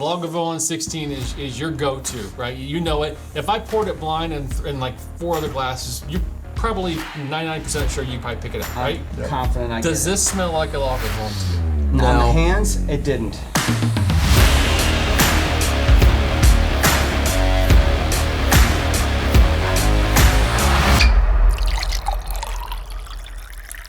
Lagavulin 16 is your go-to, right? You know it. If I poured it blind and like 4 other glasses, you're probably 99% sure you probably pick it up, right? I'm confident I Does get this smell like a Lagavulin to you? it. On the hands, it didn't.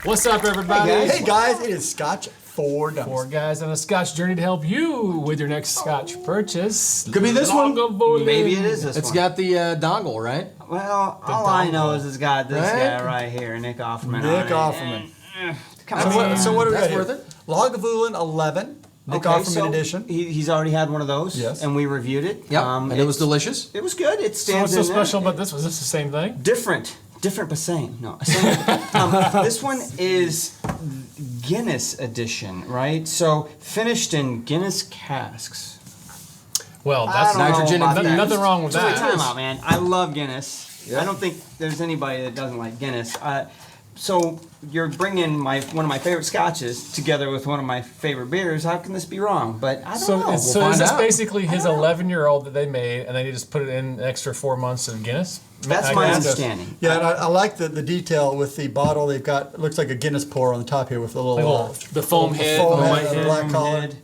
What's up, everybody? Hey guys, it is Scotch for Dummies. 4 guys on a Scotch journey to help you with your next Scotch purchase. Could be this one. Lagavulin. Maybe it is this It's one. got the dongle, right? Well, all I know is it's got this Right? guy right here, Nick Offerman. Nick on it. Offerman. Come So on. what do we got That's here? worth it. Lagavulin 11, Nick Offerman edition. He's already had one of those, Yes. and we reviewed it. Yep. And it was delicious. It was good. It So stands what's so in there. special about this? Was this the same thing? Different but same. No, same. This one is Guinness edition, right? So finished in Guinness casks. Well, I that's don't know nitrogen about and that. nothing wrong with So wait, that. time out, man. I love Guinness. Yeah. I don't think there's anybody that doesn't like Guinness. So you're bringing one of my favorite scotches together with one of my favorite beers. How can this be wrong? But I don't So, know. so find is this out. basically his 11-year-old that they made, and then he just put it in an extra 4 months of Guinness? That's I my guess understanding. Yeah, and I like the detail with the bottle. They've got, it looks like a Guinness pour on the top here with a little, The foam head, foam the head, white the head. black collar. Head.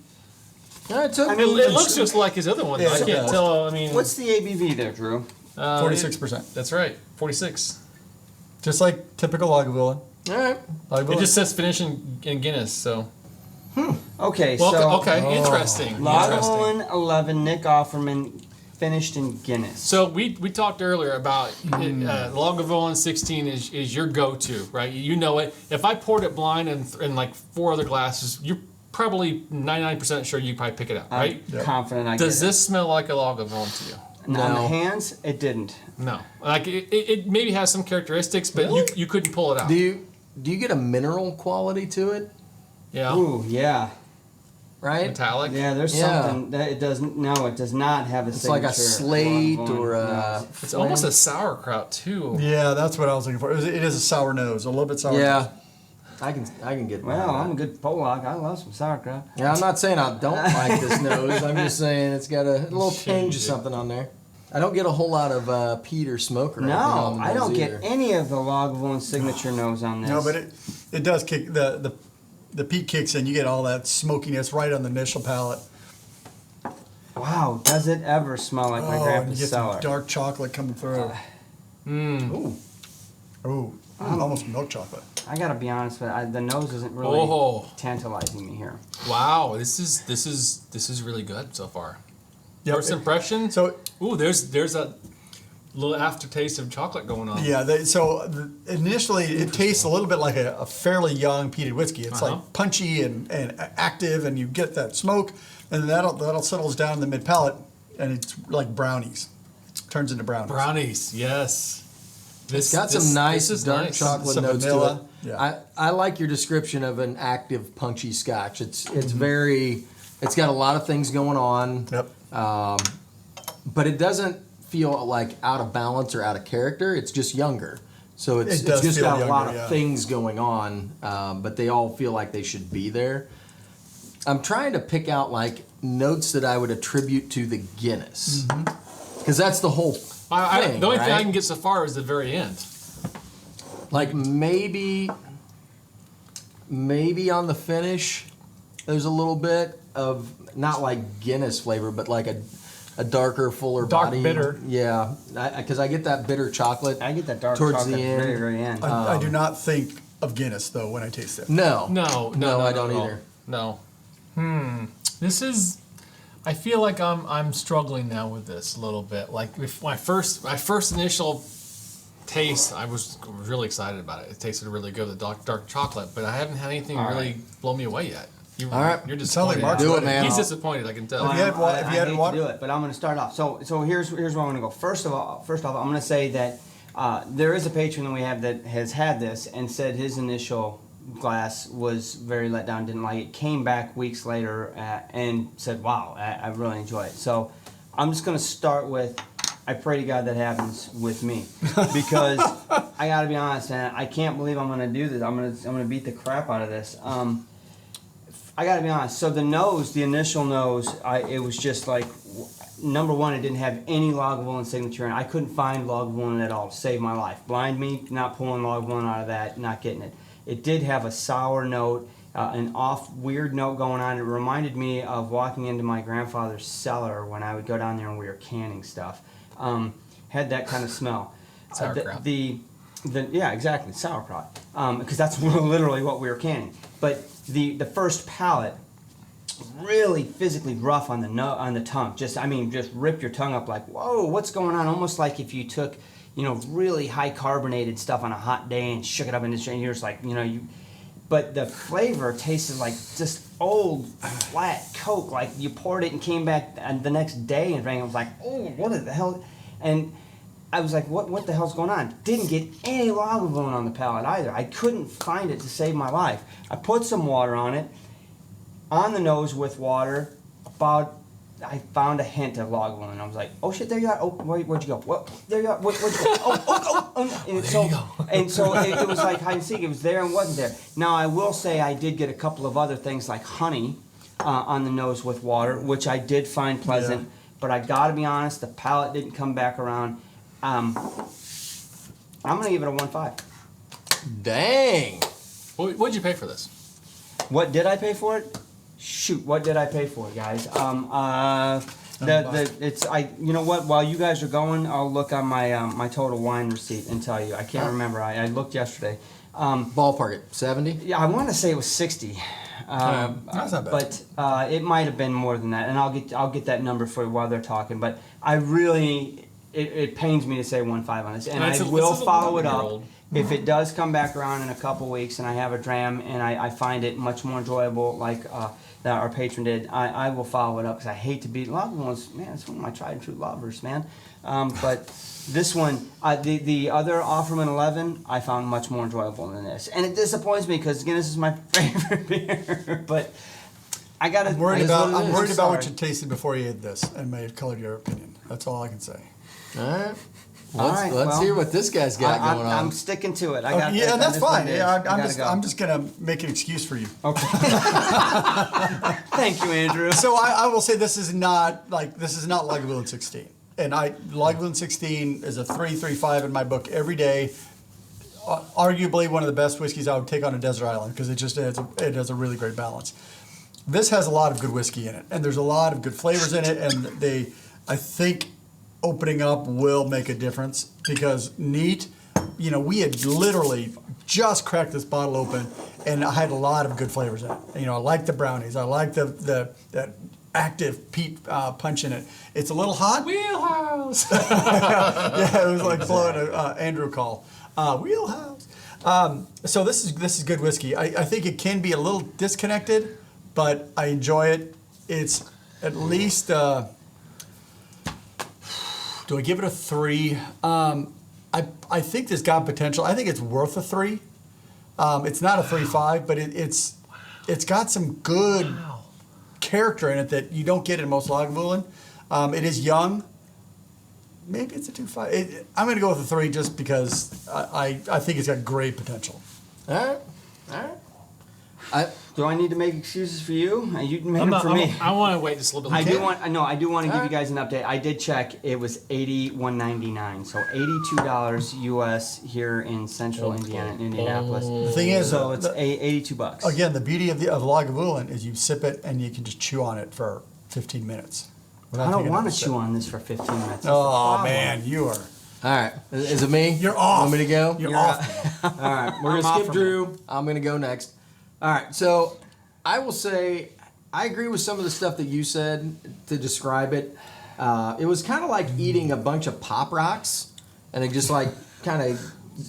Yeah, it took I me. mean, It looks just like his other one. Yeah, I it can't does. tell. I mean, What's the ABV there, Drew? 46%. That's right, 46. Just like typical Lagavulin. All right. It just says finish in Guinness, so. Okay, Well, so okay, interesting. Interesting. Lagavulin 11, Nick Offerman, finished in Guinness. So we talked earlier about Lagavulin 16 is your go-to, right? You know it. If I poured it blind and like 4 other glasses, you're probably 99% sure you probably pick it up, right? I'm confident I Does get this smell like a Lagavulin to you? it. On the No. hands, it didn't. No. Like it maybe has some characteristics, but you couldn't pull it out. Do you get a mineral quality to it? Yeah. Ooh, yeah. Right? Metallic. Yeah, there's Yeah. something that it doesn't. No, it does not have a It's like a slate or a. It's almost a sauerkraut too. Yeah, that's what I was looking for. It is a sour nose, a little bit sour. Yeah. I can get. Well, behind I'm a that. good Polak. I love some sauerkraut. Yeah, I'm not saying I don't like this nose. I'm just saying it's got a little tinge of something on there. I don't get a whole lot of peat or smoke or anything on No, the I don't nose get either. any of the Lagavulin signature nose on this. No, but it does kick, the peat kicks in. You get all that smokiness right on the initial palate. Wow, does it ever smell like my and you grandpa's get cellar? some dark chocolate coming through. Ooh, almost milk chocolate. I gotta be honest, but the nose isn't really Oh. tantalizing me here. Wow, this is really good so far. Yep. First impression. So there's a little aftertaste of chocolate going on. yeah, initially it tastes a little bit like a fairly young peated whiskey. It's Uh-huh. like punchy and active, and you get that smoke, and then that'll settles down in the mid palate, and it's like brownies. It turns into brownies. Brownies, yes. It's got some nice this is dark nice. chocolate Some notes vanilla, to it. yeah. I like your description of an active, punchy scotch. It's Mm-hmm. very. It's got a lot of things going on. Yep. But it doesn't feel like out of balance or out of character. It's just younger. So it's It does just feel got a lot younger, of yeah. things going on, but they all feel like they should be there. I'm trying to pick out like notes that I would attribute to the Guinness, because that's the whole thing. The only thing I right? can get so far is the very end. Like maybe on the finish, there's a little bit of not like Guinness flavor, but like a darker, fuller Dark body. bitter. Yeah, because I get that bitter chocolate. I get that dark Towards chocolate the at the very, end. very end. I do not think of Guinness though when I taste it. No, No, I don't no. either. No. This is. I feel like I'm struggling now with this a little bit. Like if my first initial taste, I was really excited about it. It tasted really good, the dark chocolate, but I haven't had anything All really right. blow me away yet. All right. You're sounds like disappointed. Mark's Do it, ready. man. He's disappointed. I can tell. If you had wa- I if you had hate water- to do it, but I'm going to start off. So here's where I'm going to go. First off, I'm going to say that there is a patron that we have that has had this and said his initial glass was very let down, didn't like it. Came back weeks later and said, "Wow, I really enjoy it." So I'm just going to start with. I pray to God that happens with me, because I got to be honest, man. I can't believe I'm going to do this. I'm going to beat the crap out of this. I gotta be honest. So the nose, the initial nose, it was just like, number one, it didn't have any Lagavulin signature, and I couldn't find Lagavulin at all to save my life. Blind me, not pulling Lagavulin out of that, not getting it. It did have a sour note, an off weird note going on. It reminded me of walking into my grandfather's cellar when I would go down there and we were canning stuff. Had that kind of smell. Sauerkraut. Yeah, exactly, sauerkraut. Because that's literally what we were canning. But the first palate, really physically rough on the tongue. Just rip your tongue up like, whoa, what's going on? Almost like if you took, really high carbonated stuff on a hot day and shook it up in this, and you're just like, But the flavor tasted like just old flat Coke. Like you poured it and came back the next day and drank it. I was like, oh, what the hell? And I was like, what the hell's going on? Didn't get any Lagavulin on the palate either. I couldn't find it to save my life. I put some water on it, on the nose with water. I found a hint of Lagavulin. I was like, oh shit, there you are. Oh, where'd you go? Well, there you are. Where'd you go? Oh. And so it was like hide and seek. It was there and wasn't there. Now I will say I did get a couple of other things like honey on the nose with water, which I did find pleasant. Yeah. But I gotta be honest, the palate didn't come back around. I'm gonna give it a 1.5. Dang. What'd you pay for this? What did I pay for it? Shoot, what did I pay for it, guys? You know what? While you guys are going, I'll look on my my total wine receipt and tell you. I can't remember. I looked yesterday. Ballpark it, 70? Yeah, I want to say it was 60. That's not bad. But it might have been more than that, and I'll get that number for you while they're talking. But I really, it pains me to say 1.5 on this, and I will follow it up. 11-year-old. If it does come back around in a couple weeks and I have a dram and I find it much more enjoyable, like that our patron did, I will follow it up because I hate to be Lagavulin's, man, it's one of my tried and true lovers, man. But this one, the other Offerman 11, I found much more enjoyable than this, and it disappoints me because Guinness is my favorite beer. But I gotta. I'm worried it is what about it is. what Sorry. you tasted before you ate this, and may have colored your opinion. That's all I can say. All right. All right, Let's well, hear what this guy's got going on. I'm sticking to it. Yeah, and that's fine. Yeah, I'm just. just gonna make an excuse for you. Okay. Thank you, Andrew. So I will say this is not Lagavulin 16, and Lagavulin 16 is a 3.35 in my book every day. Arguably one of the best whiskeys I would take on a desert island because it has a really great balance. This has a lot of good whiskey in it, and there's a lot of good flavors in it, and I think opening up will make a difference because neat. We had literally just cracked this bottle open, and I had a lot of good flavors in it. I like the brownies. I like that active peat punch in it. It's a little hot. Wheelhouse. Yeah, it was like blowing a Andrew call. Wheelhouse. So this is good whiskey. I think it can be a little disconnected, but I enjoy it. It's at least. Do I give it a 3? I think this got potential. I think it's worth a 3. It's not a 3.5, but it's got some good character in it that you don't get in most Lagavulin. It is young. Maybe it's a 2.5. I'm going to go with a 3 just because I think it's got great potential. All right. Do I need to make excuses for you? You make them for me. I want to wait just a little bit. I do want to give you guys an update. I did check. It was $81.99, so $82 US here in Central Indiana, in Indianapolis. The thing is, so it's $82. Again, the beauty of Lagavulin is you sip it and you can just chew on it for 15 minutes. I don't want to chew on this for 15 minutes. That's the Oh problem. man, you are. All right. Is it me? You're off. Want me to go? You're off. All right, We're I'm going to off skip from Drew. I'm going to go next. All right. So I will say I agree with some of the stuff that you said to describe it. It was kind of like eating a bunch of Pop Rocks, and it just like kind of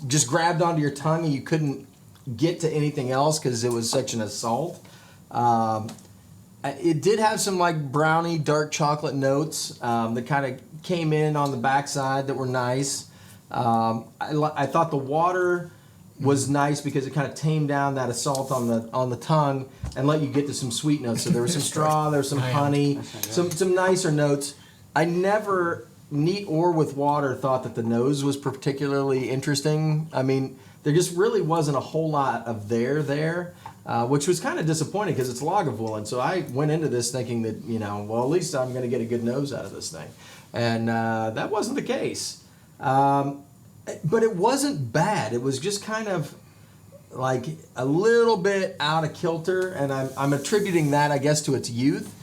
just grabbed onto your tongue, and you couldn't get to anything else because it was such an assault. It did have some like brownie, dark chocolate notes that kind of came in on the backside that were nice. I thought the water was nice because it kind of tamed down that assault on the tongue and let you get to some sweet notes. So there was some straw, there was some honey, some nicer notes. I never, neat or with water, thought that the nose was particularly interesting. I mean, there just really wasn't a whole lot of there. which was kind of disappointing because it's Lagavulin. So I went into this thinking that, well, at least I'm going to get a good nose out of this thing. And that wasn't the case. But it wasn't bad. It was just kind of like a little bit out of kilter. And I'm attributing that, I guess, to its youth.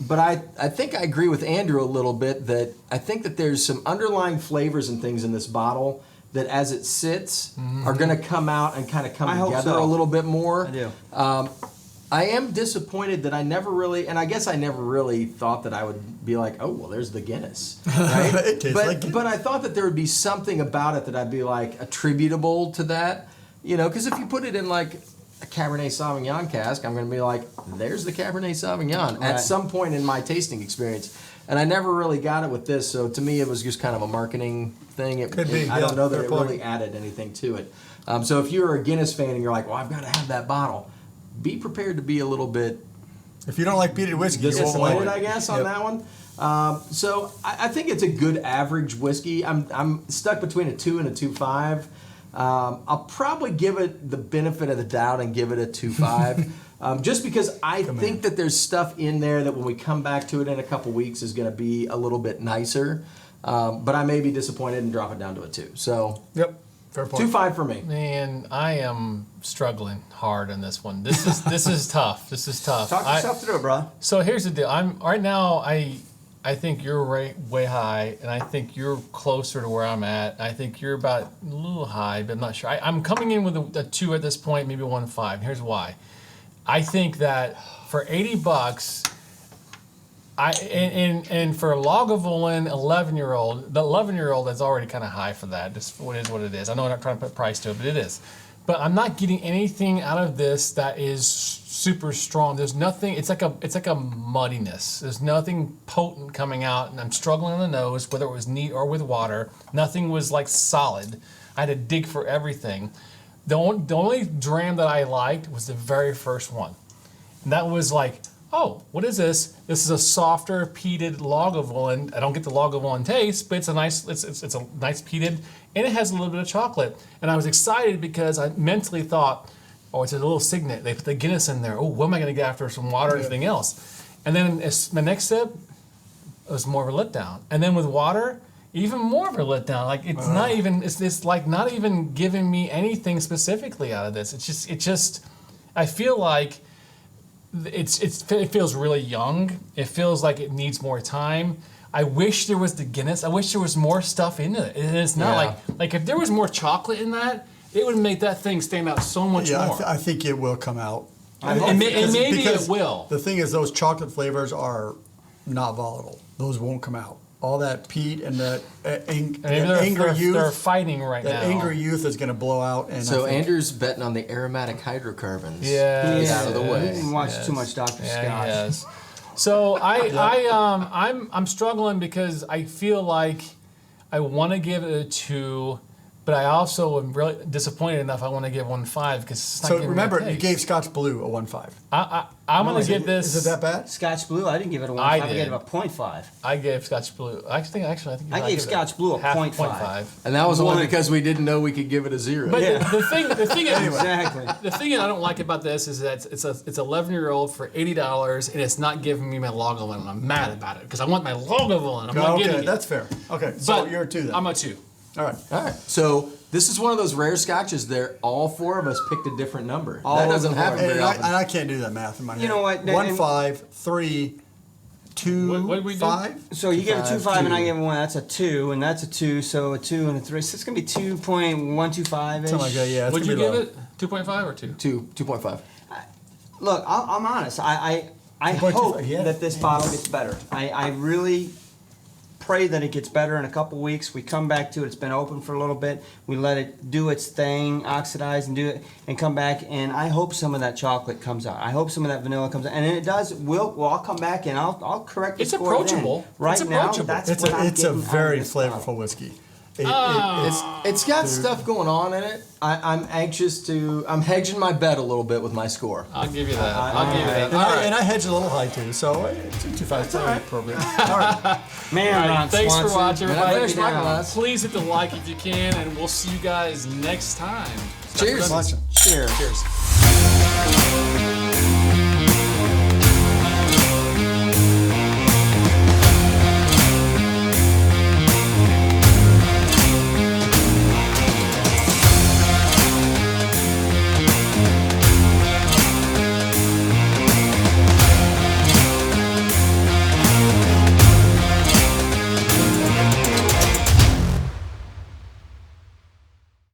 But I think I agree with Andrew a little bit that I think that there's some underlying flavors and things in this bottle that as it sits are going to come out and kind of come I hope together so. a little bit more. I do. I am disappointed that I never really, and I guess I never really thought that I would be like, oh, well, there's the Guinness. Right? It tastes like Guinness. But I thought that there would be something about it that I'd be like attributable to that. Because if you put it in like a Cabernet Sauvignon cask, I'm going to be like, there's the Cabernet Sauvignon Right. at some point in my tasting experience. And I never really got it with this, so to me it was just kind of a marketing thing. Could be, I yeah, don't know that fair it point. really added anything to it. So if you're a Guinness fan and you're like, well, I've got to have that bottle, be prepared to be a little bit If you don't like peated whiskey, you won't disappointed, like I it. guess, on Yep. that one. So I think it's a good average whiskey. I'm stuck between a 2 and a 2.5. I'll probably give it the benefit of the doubt and give it a 2.5. Just because I think that there's stuff in there that when we come back to it in a couple weeks is going to be a little bit nicer. But I may be disappointed and drop it down to a 2. So Yep. Fair point. 2.5 for me. Man, I am struggling hard on this one. This is tough. This is tough. Talk yourself through it, bro. So here's the deal. I'm right now. I think you're way high, and I think you're closer to where I'm at. I think you're about a little high, but I'm not sure. I'm coming in with a 2 at this point, maybe 1.5. Here's why. I think that for $80, and for a Lagavulin 11-year-old, the 11-year-old is already kind of high for that. Just what it is. I know I'm not trying to put price to it, but it is. But I'm not getting anything out of this that is super strong. There's nothing. It's like a muddiness. There's nothing potent coming out, and I'm struggling on the nose, whether it was neat or with water. Nothing was like solid. I had to dig for everything. The only dram that I liked was the very first one, and that was like, oh, what is this? This is a softer peated Lagavulin. I don't get the Lagavulin taste, but it's a nice peated, and it has a little bit of chocolate. And I was excited because I mentally thought, oh, it's a little signet. They put the Guinness in there. Oh, what am I going to get after some water and everything else? And then my next sip, it was more of a letdown. And then with water, even more of a letdown. Like it's not even. It's like not even giving me anything specifically out of this. It just. I feel like. It feels really young. It feels like it needs more time. I wish there was the Guinness. I wish there was more stuff in it. And it's not like if there was more chocolate in that, it would make that thing stand out so much Yeah, more. I think it will come out. And maybe Because it will. The thing is, those chocolate flavors are not volatile. Those won't come out. All that peat and that Maybe angry they're youth. fighting right That now. angry youth is going to blow out. And So I think, Andrew's betting on the aromatic hydrocarbons. Yeah, Get out of the way. You watch too much Dr. Yeah, Scott. yes. So I'm struggling because I feel like I want to give it a 2, but I also am really disappointed enough. I want to give 1.5 because it's not so giving me remember, a you taste. gave Scotch Blue a 1.5. I'm gonna give this. Is it that bad? Scotch Blue, I didn't give it a 1.5. I I gave did. it a 0.5. I gave Scotch Blue. I think I think I gave Scotch Blue a 0.5. And that was only One. because we didn't know we could give it a 0. But Yeah. the thing is, Exactly. the thing I don't like about this is that it's 11-year-old for $80 and it's not giving me my Lagavulin. And I'm mad about it because I want my Lagavulin. I'm not getting Okay, it. that's fair. Okay, so But you're a 2 then. I'm a 2. All right. All right. So this is one of those rare scotches there. All 4 of us picked a different number. All that over doesn't the happen board. very And often. I can't do that math in my head. You know what, 1, 5, 3, 2, What did we do? 5. So you give a 2.5, 2.5 and I 2. give a 1. That's a 2, and that's a 2. So a 2 and a 3. So it's gonna be 2.125 ish. Something like that, yeah. It's Would gonna you be give low. it 2.5 or 2? 2.5. Look, I'm honest. I 2.25, hope yeah. that this bottle gets better. I really pray that it gets better in a couple weeks. We come back to it. It's been open for a little bit. We let it do its thing, oxidize and do it, and come back. And I hope some of that chocolate comes out. I hope some of that vanilla comes out. And then it does. I'll come back and I'll correct the It's score then. approachable. Right It's now, approachable. that's It's what I'm a getting out of very this flavorful bottle. whiskey. It's got stuff going on in it. I'm anxious to. I'm hedging my bet a little bit with my score. I'll give you that. I'll give you that. And, All right. I hedge a little high too, so 2.5 is probably appropriate. All right. Man, All right, Ron thanks Swanson. for watching, Man, I everybody. finished my glass. Please hit the like if you can, and we'll see you guys next time. Cheers. Swanson. Cheers. Cheers. Bye.